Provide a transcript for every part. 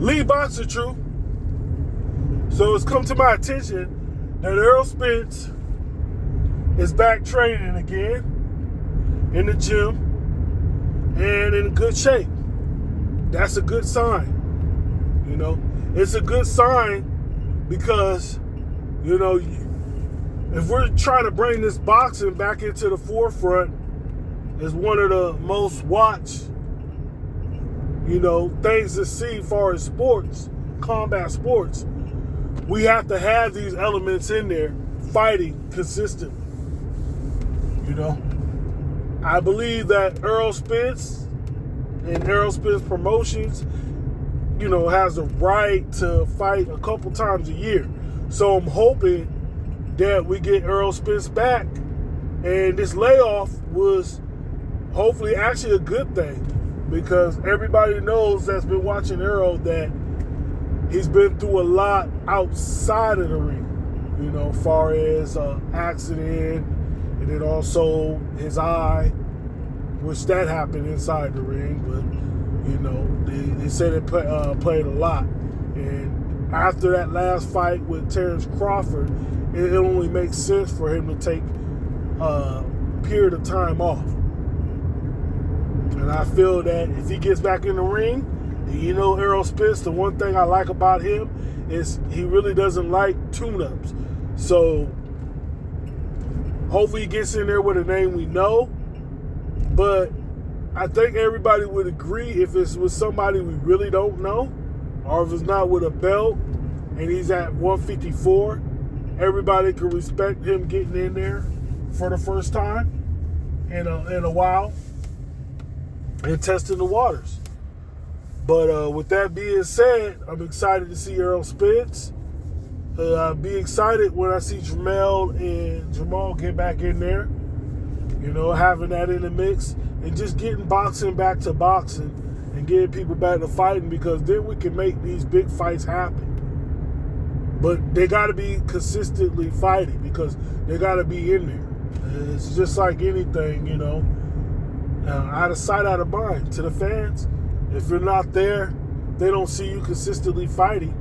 Lead Boxer True. So it's come to my attention that Errol Spence is back training again in the gym and in good shape. That's a good sign. You know, it's a good sign because, you know, if we're trying to bring this boxing back into the forefront as one of the most watched, you know, things to see as far as sports, combat sports, we have to have these elements in there fighting consistently. You know, I believe that Errol Spence and Errol Spence Promotions, you know, has the right to fight a couple times a year. So I'm hoping that we get Errol Spence back, and this layoff was hopefully actually a good thing, because everybody knows that's been watching Errol that he's been through a lot outside of the ring, you know, far as accident, and then also his eye, which that happened inside the ring, but, you know, they said it played a lot. And after that last fight with Terrence Crawford, it only makes sense for him to take a period of time off. And I feel that if he gets back in the ring, you know, Errol Spence, the one thing I like about him is he really doesn't like tune-ups. So hopefully he gets in there with a name we know. But I think everybody would agree, if it's with somebody we really don't know, or if it's not with a belt and he's at 154, everybody can respect him getting in there for the first time in a while and testing the waters. But with that being said, I'm excited to see Errol Spence. I'll be excited when I see Jamel and Jamal get back in there. You know, having that in the mix and just getting boxing back to boxing and getting people back to fighting, because then we can make these big fights happen. But they got to be consistently fighting, because they got to be in there. It's just like anything, you know, out of sight, out of mind. To the fans, if you're not there, they don't see you consistently fighting,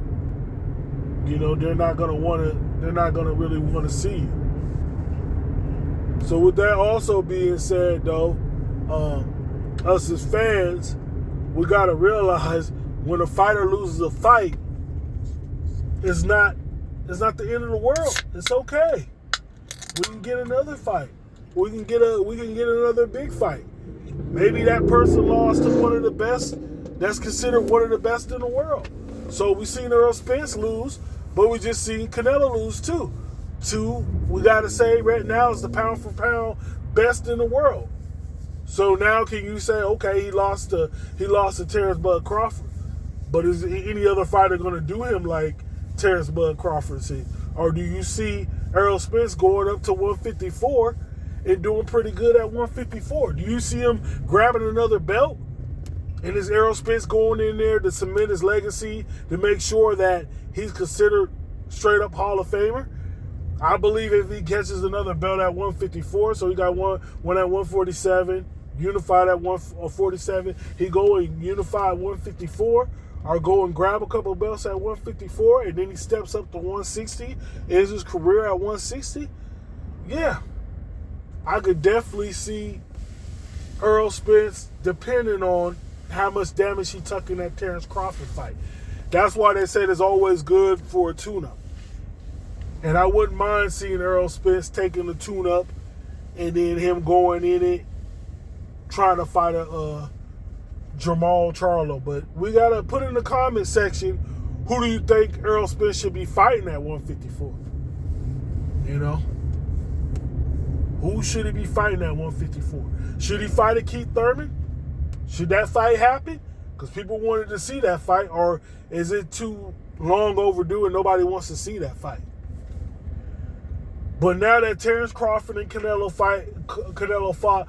you know, they're not going to really want to see you. So with that also being said, though, us as fans, we got to realize when a fighter loses a fight, it's not the end of the world. It's okay. We can get another fight. We can get another big fight. Maybe that person lost to one of the best, that's considered one of the best in the world. So we seen Errol Spence lose, but we just seen Canelo lose too. We got to say right now is the pound for pound best in the world. So now can you say, okay, he lost to Terrence Bud Crawford, but is any other fighter going to do him like Terrence Bud Crawford? Or do you see Errol Spence going up to 154 and doing pretty good at 154? Do you see him grabbing another belt? And is Errol Spence going in there to cement his legacy, to make sure that he's considered straight up Hall of Famer? I believe if he catches another belt at 154, so he got one at 147, unified at 147, he go and unify at 154, or go and grab a couple belts at 154, and then he steps up to 160, ends his career at 160. Yeah, I could definitely see Errol Spence, depending on how much damage he took in that Terrence Crawford fight. That's why they said it's always good for a tune-up. And I wouldn't mind seeing Errol Spence taking the tune-up and then him going in it, trying to fight a Jamal Charlo. But we got to put in the comment section, who do you think Errol Spence should be fighting at 154? You know? Who should he be fighting at 154? Should he fight a Keith Thurman? Should that fight happen? Because people wanted to see that fight, or is it too long overdue and nobody wants to see that fight? But now that Terrence Crawford and Canelo fought,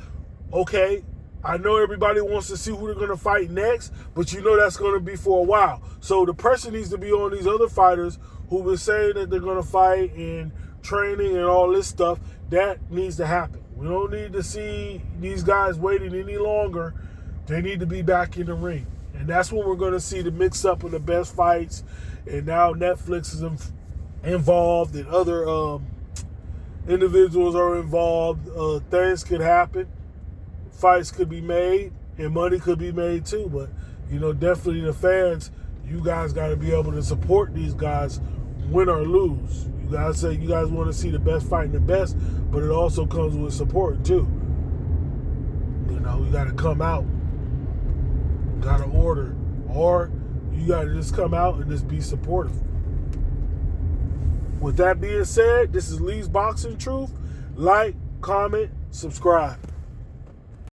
okay, I know everybody wants to see who they're going to fight next, but you know that's going to be for a while. So the pressure needs to be on these other fighters who've been saying that they're going to fight and training and all this stuff. That needs to happen. We don't need to see these guys waiting any longer. They need to be back in the ring. And that's when we're going to see the mix up of the best fights. And now Netflix is involved, and other individuals are involved. Things could happen. Fights could be made, and money could be made too. But, definitely the fans, you guys got to be able to support these guys, win or lose. You guys say you guys want to see the best fighting the best, but it also comes with support too. You got to come out, you got to order, or you got to just come out and just be supportive. With that being said, this is Lee's Boxing Truth. Like, comment, subscribe.